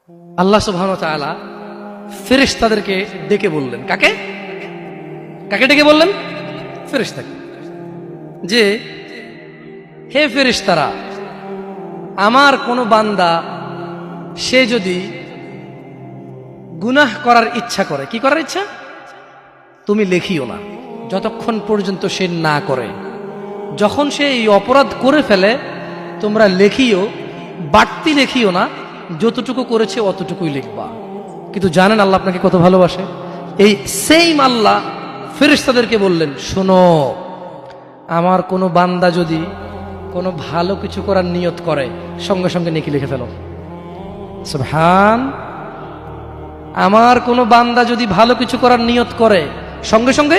আল্লাহ সুবহানাহু ওয়া তাআলা ফেরেশতাদেরকে ডেকে বললেন, কাকে কাকে ডেকে বললেন? ফেরেশতাকে, যে হে ফেরেশতারা, আমার কোনো বান্দা সে যদি গুনাহ করার ইচ্ছা করে, কি করার ইচ্ছা? তুমি লেখিও না যতক্ষণ পর্যন্ত সে না করে। যখন সে এই অপরাধ করে ফেলে তোমরা লেখিও, বাড়তি লেখিও না, যতটুকু করেছে অতটুকুই লিখবা। কিন্তু জানেন আল্লাহ আপনাকে কত ভালোবাসে? এই সেম আল্লাহ ফেরেশতাদেরকে বললেন, শোনো, আমার কোনো বান্দা যদি কোনো ভালো কিছু করার নিয়ত করে সঙ্গে সঙ্গে নেকি লিখে ফেলো। সুবহান। আমার কোনো বান্দা যদি ভালো কিছু করার নিয়ত করে সঙ্গে সঙ্গে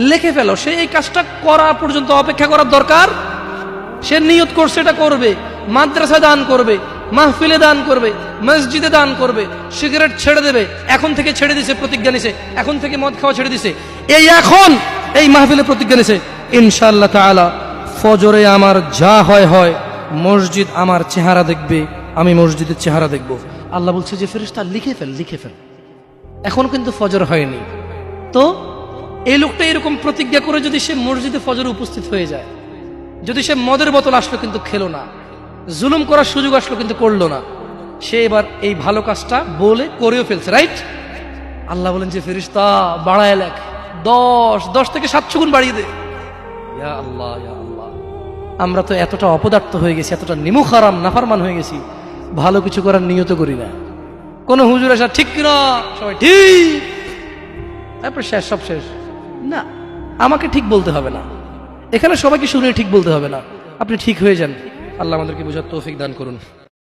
লিখে ফেলো। সে এই কাজটা করা পর্যন্ত অপেক্ষা করার দরকার? সে নিয়ত করছে, এটা করবে, মাদ্রাসা দান করবে, মাহফিলে দান করবে, মসজিদে দান করবে, সিগারেট ছেড়ে দেবে, এখন থেকে ছেড়ে দিছে, প্রতিজ্ঞা নিছে, এখন থেকে মদ খাওয়া ছেড়ে দিছে, এই এখন এই মাহফিলে প্রতিজ্ঞা নিছে, ইনশাআল্লাহ তাআলা ফজরে আমার যা হয় হয়, মসজিদ আমার চেহারা দেখবে, আমি মসজিদের চেহারা দেখব। আল্লাহ বলছে যে ফেরেশতা লিখে ফেল, লিখে ফেল। এখন কিন্তু ফজর হয়নি, তো এই লোকটা এরকম প্রতিজ্ঞা করে যদি সে মসজিদে ফজরে উপস্থিত হয়ে যায়, যদি সে মদের বোতল আসলো কিন্তু খেলো না, জুলুম করার সুযোগ আসলো কিন্তু করলো না, সে এবার এই ভালো কাজটা বলে করেও ফেলছে, রাইট? আল্লাহ বলেন যে ফেরেশতা বাড়ায় লেখ, 10 থেকে 700 গুণ বাড়িয়ে দে। ইয়া আল্লাহ, ইয়া আল্লাহ, আমরা তো এতটা অপদার্থ হয়ে গেছি, এতটা নিমুখারাম নাফরমান হয়ে গেছি, ভালো কিছু করার নিয়ত করি না। কোন হুজুর আসা ঠিক কিনা, সবাই ঠিক, তারপর শেষ, সব শেষ। না, আমাকে ঠিক বলতে হবে না, এখানে সবাইকে শুনে ঠিক বলতে হবে না, আপনি ঠিক হয়ে যান। আল্লাহ আমাদেরকে বোঝার তৌফিক দান করুন।